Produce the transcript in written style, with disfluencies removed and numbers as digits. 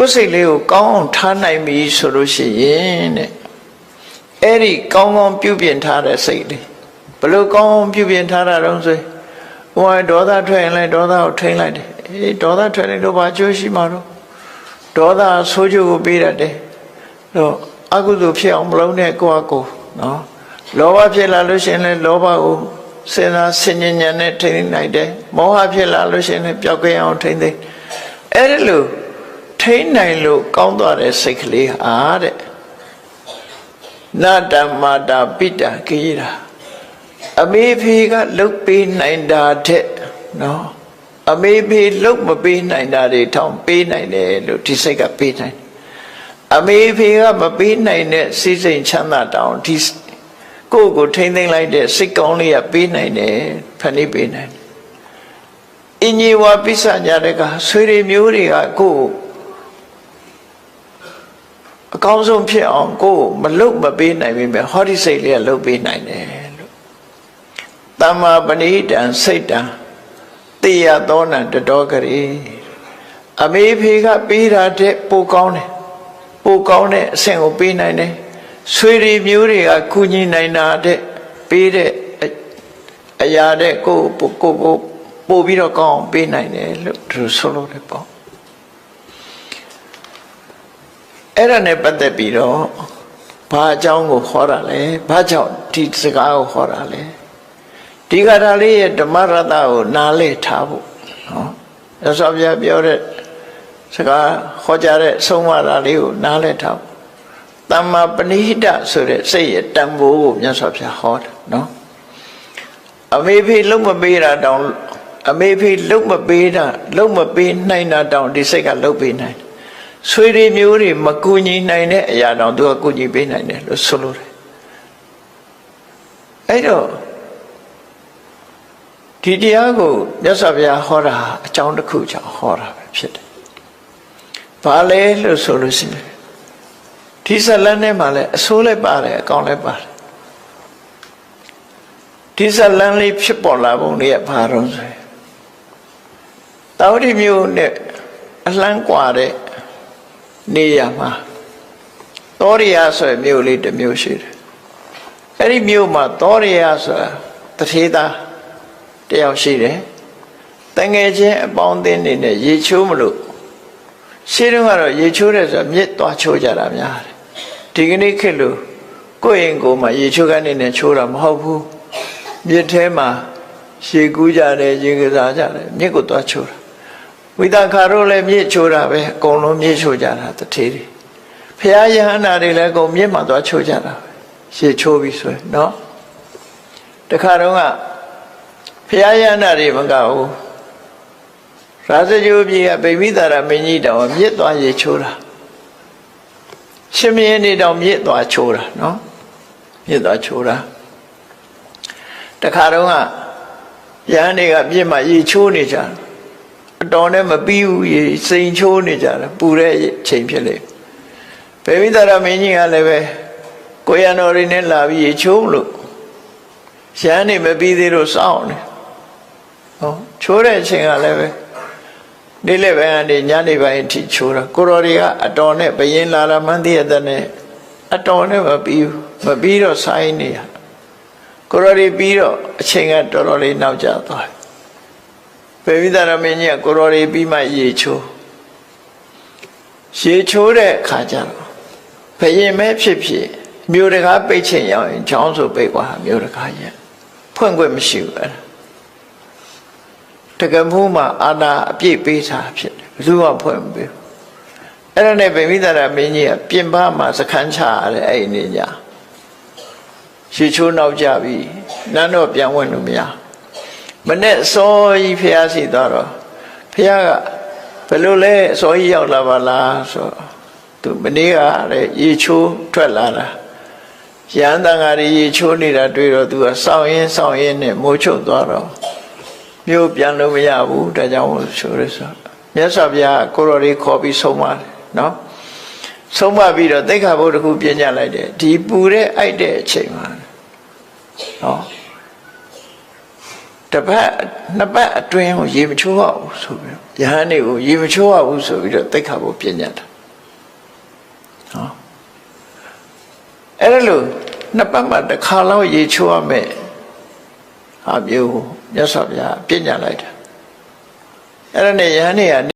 ကိုယ်စိတ်လေးကိုကောင်းအောင်ထားနိုင်ပြီဆိုလို့ရှိရင်တဲ့အဲ့ဒီကောင်းကောင်းပြုပြင်ထားတဲ့စိတ်လေးဘလို့ကောင်းအောင်ပြုပြင်ထားတာတော့ဆိုဟိုဒေါသထွက်ရင်လည်းဒေါသကိုထိန်းလိုက်တယ်အေးဒေါသထွက်နေလို့ဘာကျိုးရှိမှာတော့ဒေါသဆိုးကျိုးကိုပေးတတ်တယ်တော့အကုသိုလ်ဖြစ်အောင်မလုပ်နဲ့ကိုယ့်အကိုနော်လောဘဖြစ်လာလို့ရှိရင်လည်းလောဘကိုစဉ်းစားဆင်ញဉာဏ်နဲ့ထိန်းနိုင်တယ်မောဟဖြစ်လာလို့ရှိရင်လည်းပျောက်ကင်းအောင်ထိန်းသိမ်းအဲ့ဒါလို့ထိန်းနိုင်လို့ကောင်းသွားတဲ့စိတ်ကလေးဟာတဲ့နာတမာတာပိတ္တကိရာအမေဖေကလုတ်ပေးနိုင်တာတဲ့နော်အမေဖေလုတ်မပေးနိုင်တာတွေထောင်ပေးနိုင်တယ်လို့ဒီစိတ်ကပေးနိုင်အမေဖေကမပေးနိုင်တဲ့စိစိမ်ချမ်းသာတောင်ဒီကိုယ့်ကိုထိမ့်သိမ့်လိုက်တဲ့စိတ်ကောင်းလေးကပေးနိုင်တယ်ဖန်တီးပေးနိုင်တယ်အင်ကြီးဝါပိဿညာတကဆွေတွေမျိုးတွေကကိုယ့်အကောင်းဆုံးဖြစ်အောင်ကိုယ်မလုတ်မပေးနိုင်ပြီပဲဟောဒီစိတ်လေးကလုတ်ပေးနိုင်တယ်လို့တမ္မာပဏိတံစိတ်တံတေယသောနံတတော်ကလေးအမေဖေကပေးတာတဲ့ပိုကောင်းတယ်ပိုကောင်းတဲ့အဆင့်ကိုပေးနိုင်တယ်ဆွေတွေမျိုးတွေကကုညီနိုင်တာတဲ့ပေးတဲ့အရာတဲ့ကိုပို့ပြီးတော့ကောင်းအောင်ပေးနိုင်တယ်လို့သူဆိုလို့တယ်ပေါ့အဲ့ဒါနဲ့ပတ်သက်ပြီးတော့ဘာအကြောင်းကိုခေါ်တာလဲဘာကြောင့်ဒီစကားကိုခေါ်တာလဲဒီကထာလေးရဲ့ဓမ္မရတ္တကိုနားလည်ထားဖို့နော်ရသော်ပြပြောတဲ့စကားခေါ်ကြတဲ့ဆုံးမတာလေးကိုနားလည်ထားဖို့တမ္မာပဏိဟိတဆိုတဲ့စိတ်ရဲ့တန်ဖိုးကိုမြတ်စွာဘုရားဟောတယ်နော်အမေဖေလုံးမပေးတာတောင်အမေဖေလုံးမပေးတာလုံးမပေးနိုင်တာတောင်ဒီစိတ်ကလုံးပေးနိုင်တယ်ဆွေတွေမျိုးတွေမကူညီနိုင်တဲ့အရာတောင်သူကကူညီပေးနိုင်တယ်လို့ဆိုလိုတယ်အဲ့တော့ဒီတရားကိုမြတ်စွာဘုရားဟောတာအကြောင်းတစ်ခုကြောင့်ဟောတာပဲဖြစ်တယ်ဘာလဲလို့ဆိုလို့ရှိရင်ဒီဇလန်းထဲမှာလည်းအဆိုးလည်းပါတယ်အကောင်းလည်းပါတယ်ဒီဇလန်းလေးဖြစ်ပေါ်လာပုံလေးကဘာတော့ဆိုရင်တာဝတိမျိုးနဲ့အလှမ်းกว่าတဲ့နေရမှာသောရိယဆိုတဲ့မြို့လေးတစ်မြို့ရှိတယ်အဲ့ဒီမြို့မှာသောရိယဆိုတာတထေသားတယောက်ရှိတယ်တငယ်ချင်းအပေါင်းအသင်းတွေနဲ့ရေချိုးမလို့ရှင်းတော့ကတော့ရေချိုးတယ်ဆိုတာမြစ်သွားချိုးကြတာများတယ်ဒီကနေ့ခေတ်လို့ကိုယ့်ရင်ကိုယ်မှာရေချိုးကနေနဲ့ချိုးတာမဟုတ်ဘူးမြစ်ထဲမှာရေကူးကြတယ်ရေကစားကြတယ်မြစ်ကိုသွားချိုးတာဝိသခါတို့လည်းမြစ်ချိုးတာပဲအကုန်လုံးမြစ်ချိုးကြတာတထေးတွေဖရာယဟန္တာတွေလည်းအကုန်မြစ်မှာသွားချိုးကြတာပဲရေချိုးပြီးဆိုရင်နော်တခါတော့ကဖရာယဟန္တာတွေမကဘူးရာဇဂိုပြည်ကဗိမိသာရမင်းကြီးတောင်မြစ်သွားရေချိုးတာရှင်မင်းနေတောင်မြစ်သွားချိုးတာနော်မြစ်သွားချိုးတာတခါတော့ကယဟန်တွေကမြစ်မှာရေချိုးနေကြအတော်နဲ့မပြီးဘူးရေစိန်ချိုးနေကြတာပူတဲ့ချိန်ဖြစ်လေဗိမိသာရမင်းကြီးကလည်းပဲကိုရံတော်တွေနဲ့လာပြီးရေချိုးလို့ယဟန်တွေမပြီးသေးလို့စောင့်နေဟောချိုးတဲ့အချိန်ကလည်းပဲနေ့လည်းပဲအနေညနေပိုင်းထိချိုးတာကိုတော်တွေကအတော်နဲ့ဘယင်းလာလာမှန်းသိရတဲ့နဲ့အတော်နဲ့မပြီးတော့ဆိုင်းနေရကိုတော်တွေပြီးတော့အချိန်ကတော်တော်လေးနောက်ကျသွားတယ်ဗေမိသာရမင်းကြီးကကိုတော်တွေပြီးမှရေချိုးတဲ့ခါကျတော့ဘယင်းမဲဖြစ်ဖြစ်မြို့တကားပိတ်ချင်ရောက်ရင်ချောင်းဆိုပိတ်သွားတာမြို့တကားရဲ့ဖွင့်ခွင့်မရှိဘူးအဲ့တကမှုမှာအာနာအပြည့်ပေးတာဖြစ်တယ်ဘယ်သူမှဖွင့်မပေးဘူးအဲ့ဒါနဲ့ဗိမိသာရမင်းကြီးကပြင်ပမှာစခန်းချရတယ်အဲ့ဒီနေညရေချိုးနောက်ကြပြီနန်းတော့ပြန်ဝင်လို့မရမနဲ့စောကြီးဖះစီသွားတော့ဖះကဘယ်လိုလဲစောကြီးရောက်လာပါလားဆိုသူမနေ့ကလည်းရေချိုးထွက်လာတာရဟန်းတန်ဃာတွေရေချိုးနေတာတွေ့တော့သူကစောင့်ရင်းနဲ့မိုးချုပ်သွားတော့မြို့ပြန်လို့မရဘူးဒါကြောင့်ဆိုရဆိုမြတ်စွာဘုရားကိုရော်လေးခေါ်ပြီးဆုံးမတယ်နော်ဆုံးမပြီးတော့သိက္ခာပုဒ်တစ်ခုပြညတ်လိုက်တယ်ဒီပူတဲ့အိုက်တဲ့အချိန်မှာနော်တစ်ပတ်နှစ်ပတ်အတွင်းကိုရေမချိုးရဘူးဆိုပြီးယဟန်တွေကိုရေမချိုးရဘူးဆိုပြီးတော့သိက္ခာပုဒ်ပြညတ်တာ နော်အဲ့ဒါလို့နှစ်ပတ်မှတစ်ခါလောက်ရေချိုးရမယ်ဟာမျိုးမြတ်စွာဘုရားပြညတ်လိုက်တာအဲ့ဒါနဲ့ယဟန်နေ